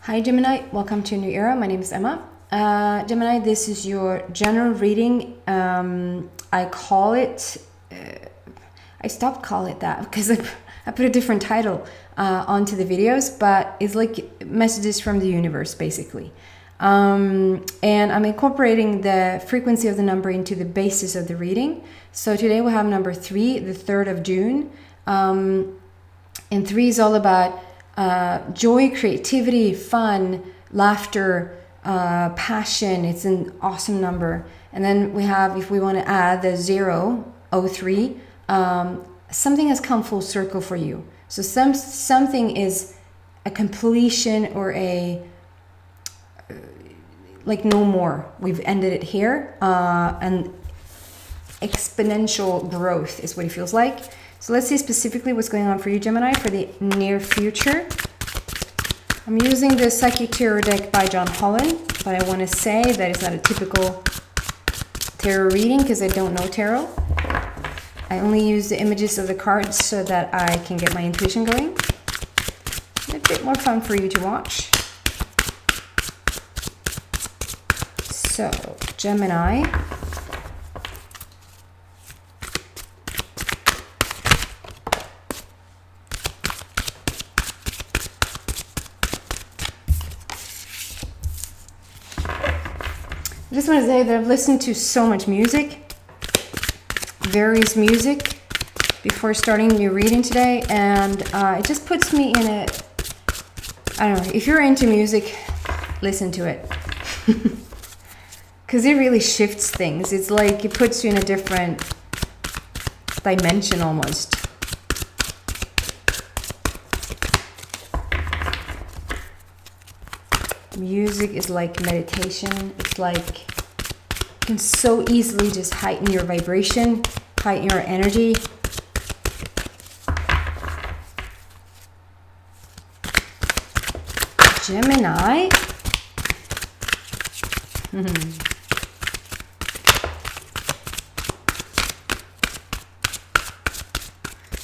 Hi Gemini, welcome to a new era. My name is Emma. Gemini, this is your general reading. I call it, I stopped calling it that because I put a different title onto the videos, but it's like messages from the universe basically. And I'm incorporating the frequency of the number into the basis of the reading. So today we have number 3, the 3rd of June. And 3 is all about joy, creativity, fun, laughter, passion. It's an awesome number. And then we have, if we want to add the 003, something has come full circle for you. So something is a completion or a like no more. We've ended it here, and exponential growth is what it feels like. So let's see specifically what's going on for you, Gemini, for the near future. I'm using the Psychic Tarot deck by John Holland, but I want to say that it's not a typical tarot reading because I don't know tarot. I only use the images of the cards so that I can get my intuition going. A bit more fun for you to watch. So, Gemini. I just want to say that I've listened to so much music, various music, before starting your reading today, and it just puts me in a, I don't know, if you're into music, listen to it. Because it really shifts things. It's like it puts you in a different dimension almost. Music is like meditation. It's like you can so easily just heighten your vibration, heighten your energy. Gemini.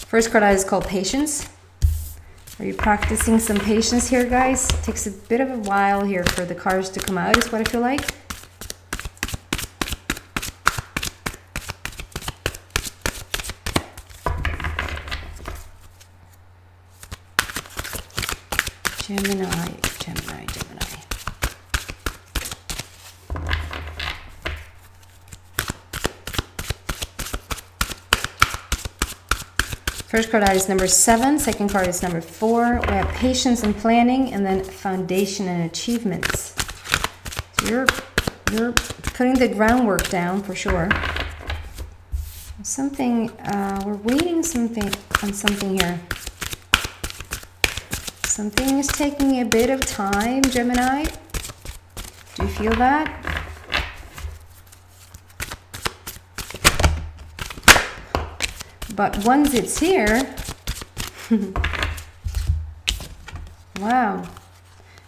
First card is called Patience. Are you practicing some patience here, guys? It takes a bit of a while here for the cards to come out, is what I feel like. Gemini, Gemini, Gemini. First card out is number 7. Second card is number 4. We have patience and planning, and then foundation and achievements. So you're putting the groundwork down for sure. Something we're waiting on something here. Something is taking a bit of time, Gemini. Do you feel that? But once it's here, wow,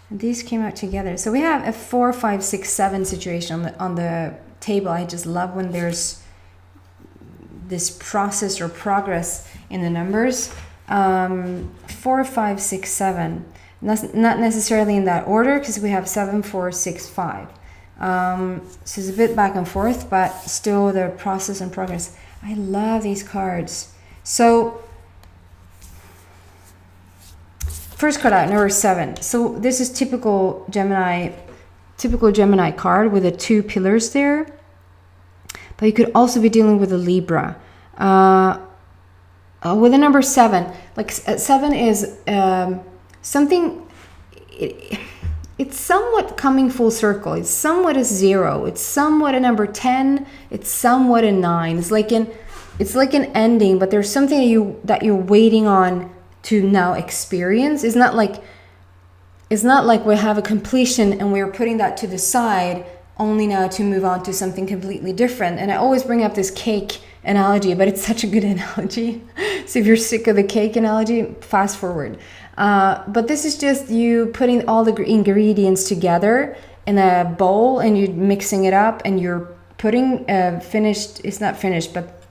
and these came out together. So we have a 4, 5, 6, 7 situation on the table. I just love when there's this process or progress in the numbers. 4, 5, 6, 7. Not necessarily in that order because we have 7, 4, 6, 5. So it's a bit back and forth, but still the process and progress. I love these cards. So, first card out, number 7. So this is typical Gemini card with the 2 pillars there. But you could also be dealing with a Libra. With the number 7, like 7 is something. It's somewhat coming full circle. It's somewhat a 0. It's somewhat a number 10. It's somewhat a 9. It's like an ending, but there's something that you're waiting on to now experience. It's not like we have a completion and we're putting that to the side only now to move on to something completely different. And I always bring up this cake analogy, but it's such a good analogy. So if you're sick of the cake analogy, fast forward. But this is just you putting all the ingredients together in a bowl and you're mixing it up and you're putting it's not finished, but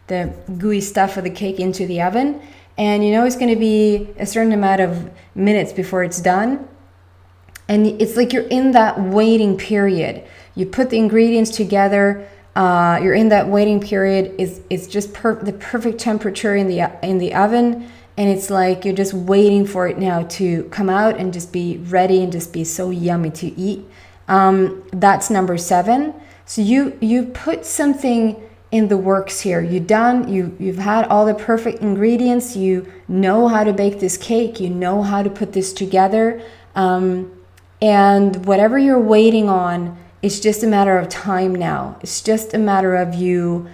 the gooey stuff of the cake into the oven. And you know it's going to be a certain amount of minutes before it's done. And it's like you're in that waiting period. You put the ingredients together. You're in that waiting period. It's just the perfect temperature in the oven, and it's like you're just waiting for it now to come out and just be ready and just be so yummy to eat. That's number 7. So you put something in the works here. You've had all the perfect ingredients. You know how to bake this cake. You know how to put this together. And whatever you're waiting on, it's just a matter of time now. It's just a matter of you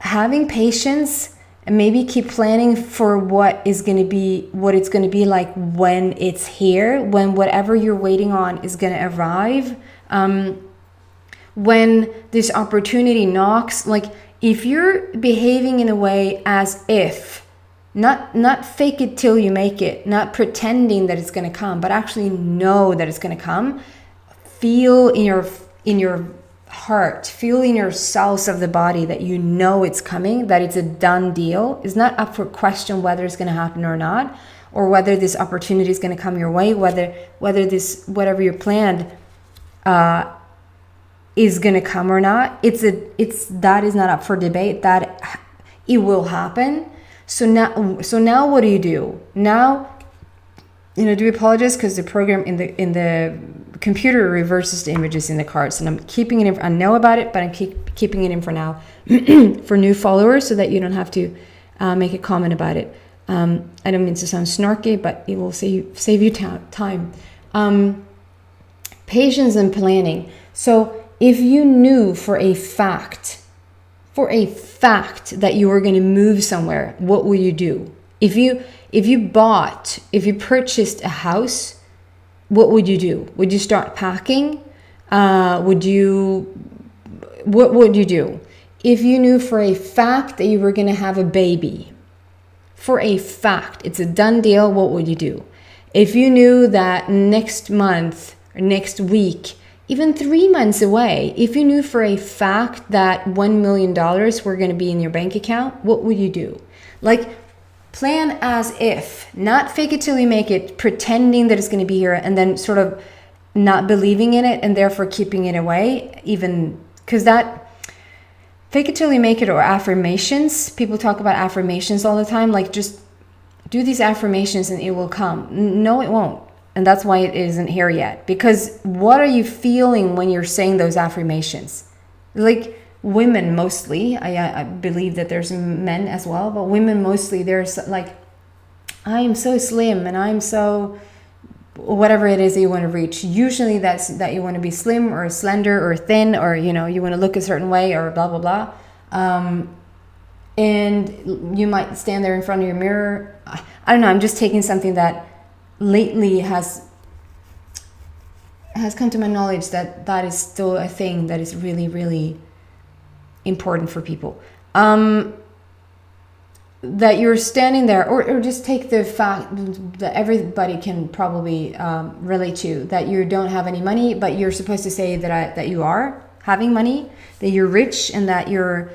having patience and maybe keep planning for what it's going to be like when it's here, when whatever you're waiting on is going to arrive. When this opportunity knocks, like if you're behaving in a way as if, not fake it till you make it, not pretending that it's going to come, but actually know that it's going to come. Feel in your heart, feel in your cells of the body that you know it's coming, that it's a done deal. It's not up for question whether it's going to happen or not, or whether this opportunity is going to come your way, whether this whatever you planned is going to come or not. That is not up for debate. That it will happen. So now what do? Now, do we apologize because the program in the computer reverses the images in the cards, and I'm keeping it in. I know about it, but I'm keeping it in for now for new followers, so that you don't have to make a comment about it. I don't mean to sound snarky, but it will save you time. Patience and planning. So if you knew for a fact that you were going to move somewhere, what would you do? If you purchased a house, what would you do? Would you start packing? What would you do? If you knew for a fact that you were going to have a baby, for a fact, it's a done deal, what would you do? If you knew that next month or next week, even 3 months away, if you knew for a fact that $1 million were going to be in your bank account, what would you do? Like, plan as if, not fake it till you make it, pretending that it's going to be here, and then sort of not believing in it and therefore keeping it away, even because that fake it till you make it, or affirmations. People talk about affirmations all the time. Like, just do these affirmations and it will come. No, it won't. And that's why it isn't here yet. Because what are you feeling when you're saying those affirmations? Like, women mostly, I believe that there's men as well, but women mostly, there's like, I am so slim and I'm so, whatever it is that you want to reach. Usually that's that you want to be slim or slender or thin, or you want to look a certain way, or blah blah blah. And you might stand there in front of your mirror. I don't know, I'm just taking something that lately has come to my knowledge that is still a thing that is really, really important for people. That you're standing there, or just take the fact that everybody can probably relate to, that you don't have any money, but you're supposed to say that you are having money, that you're rich, and that you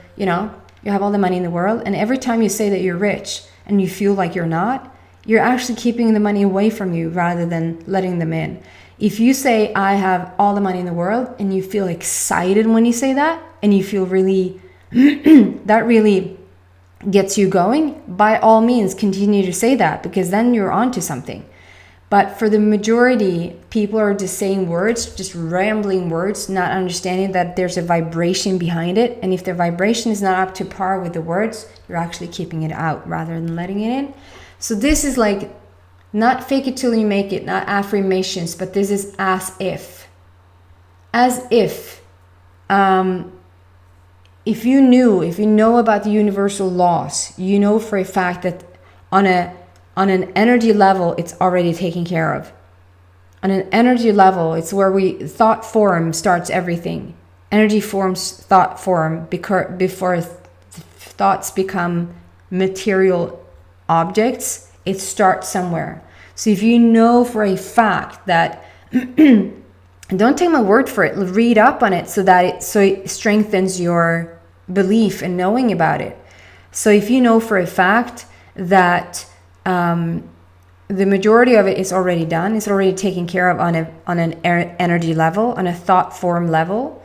have all the money in the world. And every time you say that you're rich and you feel like you're not, you're actually keeping the money away from you rather than letting them in. If you say, I have all the money in the world, and you feel excited when you say that, and you feel really, that really gets you going, by all means, continue to say that, because then you're onto something. But for the majority, people are just saying words, just rambling words, not understanding that there's a vibration behind it. And if the vibration is not up to par with the words, you're actually keeping it out rather than letting it in. So this is like, not fake it till you make it, not affirmations, but this is as if. As if. If you know about the universal laws, you know for a fact that on an energy level, it's already taken care of. On an energy level, it's where thought form starts everything. Energy forms thought form before thoughts become material objects. It starts somewhere. So if you know for a fact that, don't take my word for it, read up on it so it strengthens your belief and knowing about it. So if you know for a fact that the majority of it is already done. It's already taken care of on an energy level, on a thought form level.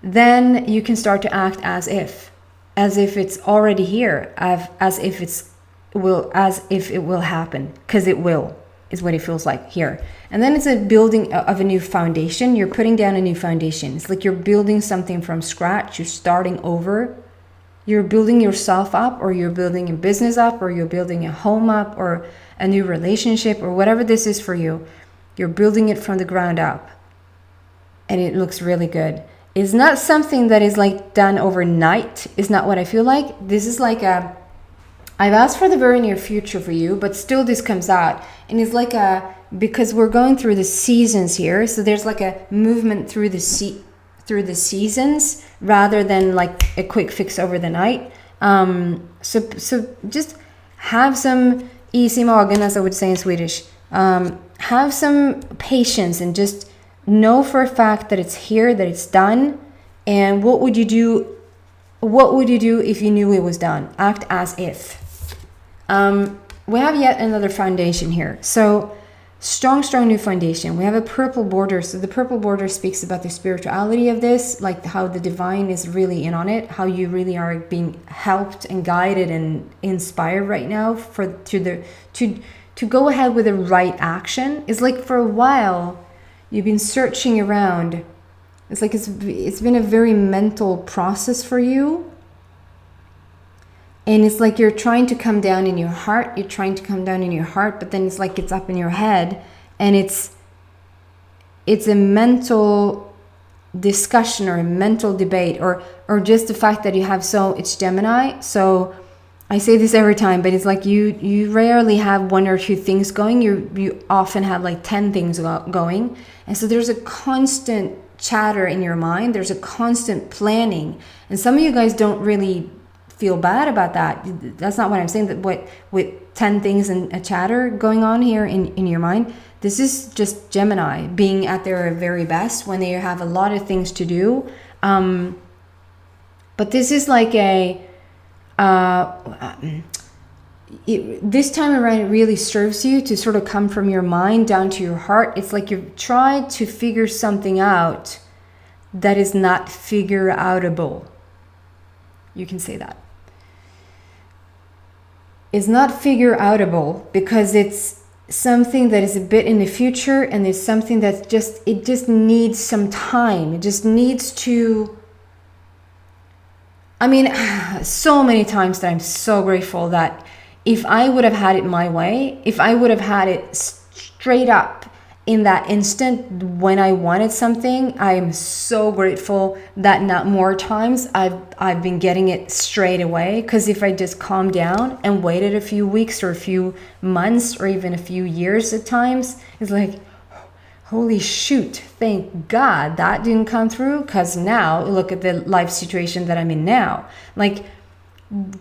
Then you can start to act as if it's already here, as if it will happen, because it will, is what it feels like here. And then it's a building of a new foundation. You're putting down a new foundation. It's like you're building something from scratch. You're starting over. You're building yourself up, or you're building a business up, or you're building a home up, or a new relationship, or whatever this is for you. You're building it from the ground up. And it looks really good. It's not something that is like done overnight. It's not what I feel like. This is like I've asked for the very near future for you, but still this comes out. And it's like because we're going through the seasons here. So there's like a movement through the seasons rather than like a quick fix over the night. So just have some is i magen, as I would say in Swedish. Have some patience and just know for a fact that it's here, that it's done. And what would you do? What would you do if you knew it was done? Act as if. We have yet another foundation here. So strong new foundation. We have a purple border. So the purple border speaks about the spirituality of this, like how the divine is really in on it, how you really are being helped and guided and inspired right now to go ahead with the right action. It's like for a while you've been searching around. It's like it's been a very mental process for you. And it's like you're trying to come down in your heart. But then it's like it's up in your head. And it's a mental discussion or a mental debate or just the fact that you have it's Gemini. So I say this every time, but it's like you rarely have one or two things going. You often have like 10 things going. And so there's a constant chatter in your mind. There's a constant planning. And some of you guys don't really feel bad about that. That's not what I'm saying. That with 10 things and a chatter going on here in your mind, this is just Gemini being at their very best when they have a lot of things to do. But this is like this time around, it really serves you to sort of come from your mind down to your heart. It's like you've tried to figure something out that is not figure-outable. You can say that. It's not figure-outable because it's something that is a bit in the future, and it's something that just needs some time. It just needs to... I mean, so many times that I'm so grateful that if I would have had it my way, if I would have had it straight up in that instant when I wanted something, I am so grateful that not more times I've been getting it straight away. Because if I just calmed down and waited a few weeks or a few months or even a few years at times, it's like, holy shoot, thank God that didn't come through. Because now look at the life situation that I'm in now. Like,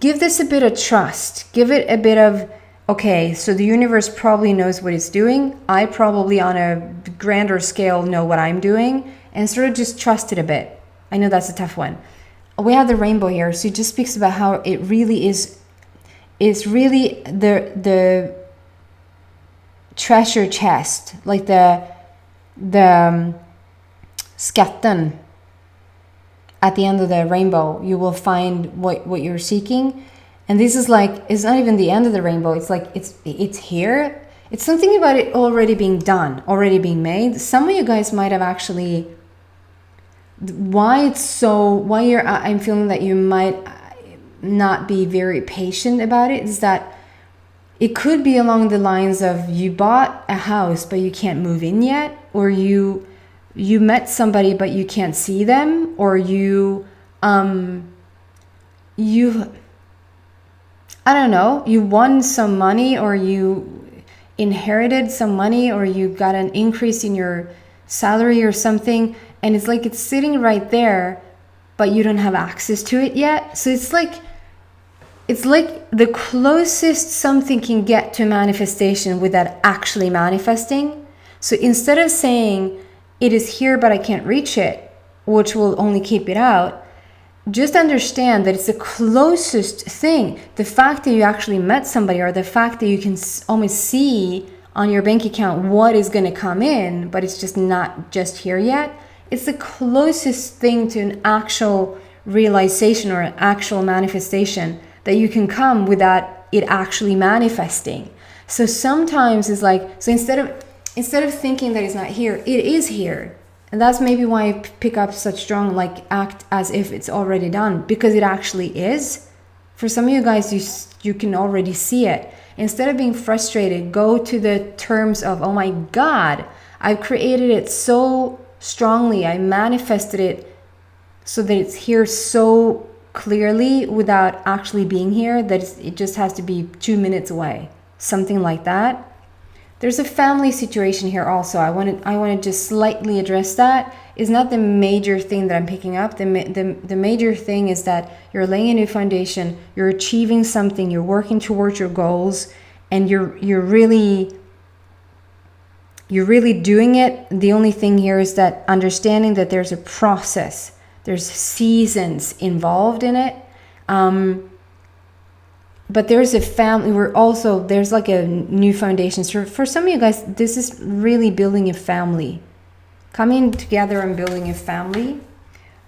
give this a bit of trust. Give it a bit of, okay, so the universe probably knows what it's doing. I probably on a grander scale know what I'm doing, and sort of just trust it a bit. I know that's a tough one. We have the rainbow here, so it just speaks about how it really is. It's really the treasure chest, like the skatten. At the end of the rainbow, you will find what you're seeking. And this is like, it's not even the end of the rainbow. It's like, it's here. It's something about it already being done, already being made. Some of you guys might have actually, I'm feeling that you might not be very patient about it, is that it could be along the lines of you bought a house, but you can't move in yet, or you met somebody, but you can't see them, or you I don't know, you won some money, or you inherited some money, or you got an increase in your salary or something, and it's like it's sitting right there, but you don't have access to it yet. So it's like the closest something can get to manifestation without actually manifesting. So instead of saying it is here but I can't reach it, which will only keep it out, just understand that it's the closest thing. The fact that you actually met somebody, or the fact that you can almost see on your bank account what is going to come in, but it's just not just here yet. It's the closest thing to an actual realization or an actual manifestation that you can come without it actually manifesting. So sometimes it's like, so instead of thinking that it's not here, it is here. And that's maybe why I pick up such strong, like, act as if it's already done, because it actually is. For some of you guys, you can already see it. Instead of being frustrated, go to the terms of, oh my God, I've created it so strongly. I manifested it so that it's here so clearly without actually being here, that it just has to be 2 minutes away. Something like that. There's a family situation here also. I want to just slightly address that. It's not the major thing that I'm picking up. The major thing is that you're laying a new foundation, you're achieving something, you're working towards your goals, and you're really doing it. The only thing here is that understanding that there's a process, there's seasons involved in it. But there's a family, there's like a new foundation. So for some of you guys, this is really building a family. Coming together and building a family.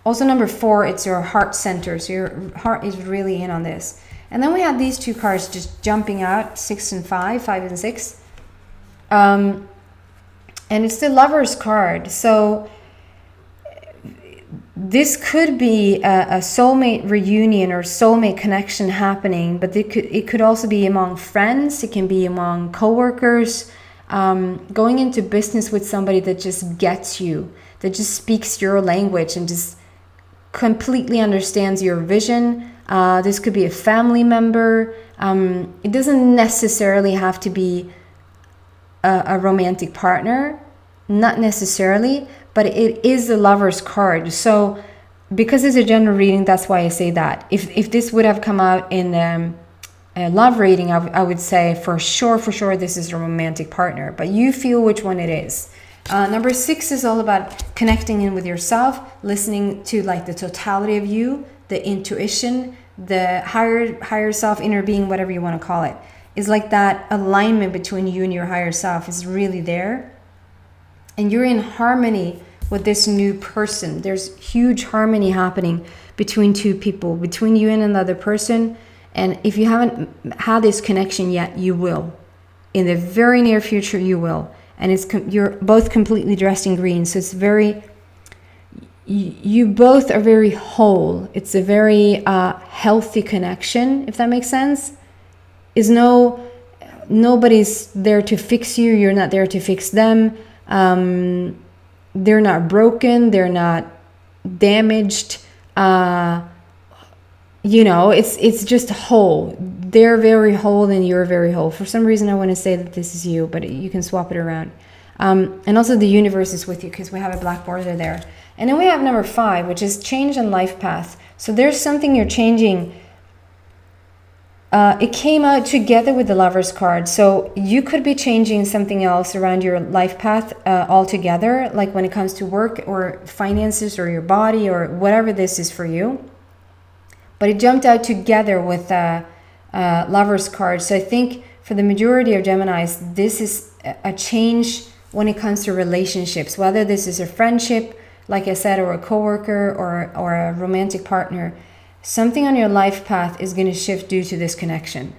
Also number 4, it's your heart center. So your heart is really in on this. And then we have these 2 cards just jumping out, 6 and 5, 5 and 6. And it's the Lover's card. So this could be a soulmate reunion or soulmate connection happening, but it could also be among friends. It can be among coworkers, going into business with somebody that just gets you, that just speaks your language and just completely understands your vision. This could be a family member. It doesn't necessarily have to be a romantic partner, not necessarily, but it is the Lover's card. So because it's a general reading, that's why I say that. If this would have come out in a love reading, I would say for sure this is a romantic partner, but you feel which one it is. Number 6 is all about connecting in with yourself, listening to like the totality of you, the intuition, the higher self, inner being, whatever you want to call it. It's like that alignment between you and your higher self is really there. And you're in harmony with this new person. There's huge harmony happening between 2 people, between you and another person. And if you haven't had this connection yet, you will. In the very near future, you will. And you're both completely dressed in green. So it's you both are very whole. It's a very healthy connection, if that makes sense. Nobody's there to fix you. You're not there to fix them. They're not broken, they're not damaged, it's just whole. They're very whole and you're very whole. For some reason I want to say that this is you, but you can swap it around. And also the universe is with you because we have a black border there. And then we have number 5, which is change and life path. So there's something you're changing. It came out together with the Lover's card. So you could be changing something else around your life path altogether, like when it comes to work or finances or your body or whatever this is for you. But it jumped out together with Lover's card. So I think for the majority of Geminis, this is a change when it comes to relationships, whether this is a friendship, like I said, or a coworker or a romantic partner. Something on your life path is going to shift due to this connection.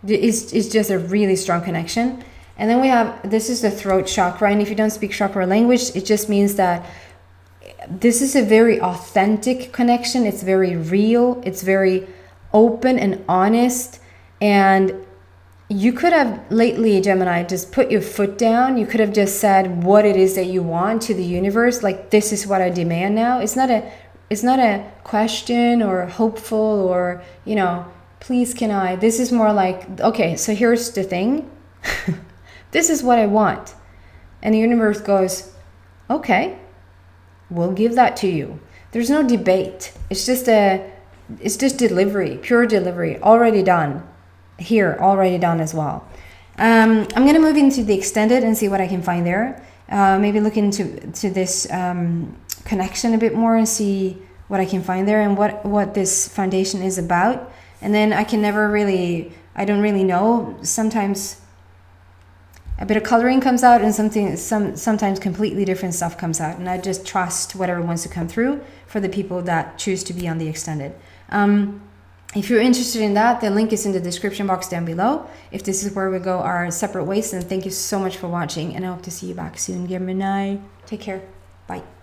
It's just a really strong connection. And then we have, this is the throat chakra. And if you don't speak chakra language, it just means that this is a very authentic connection. It's very real. It's very open and honest. And you could have lately, Gemini, just put your foot down. You could have just said what it is that you want to the universe. Like, this is what I demand now. It's not a question or hopeful or, please can I. This is more like, okay, so here's the thing. This is what I want. And the universe goes, okay, we'll give that to you. There's no debate. It's just delivery, pure delivery, already done. Here, already done as well. I'm going to move into the extended and see what I can find there. Maybe look into this connection a bit more and see what I can find there and what this foundation is about. And then I don't really know. Sometimes a bit of coloring comes out and sometimes completely different stuff comes out. And I just trust whatever wants to come through for the people that choose to be on the extended. If you're interested in that, the link is in the description box down below. If this is where we go our separate ways, then thank you so much for watching, and I hope to see you back soon, Gemini. Take care. Bye.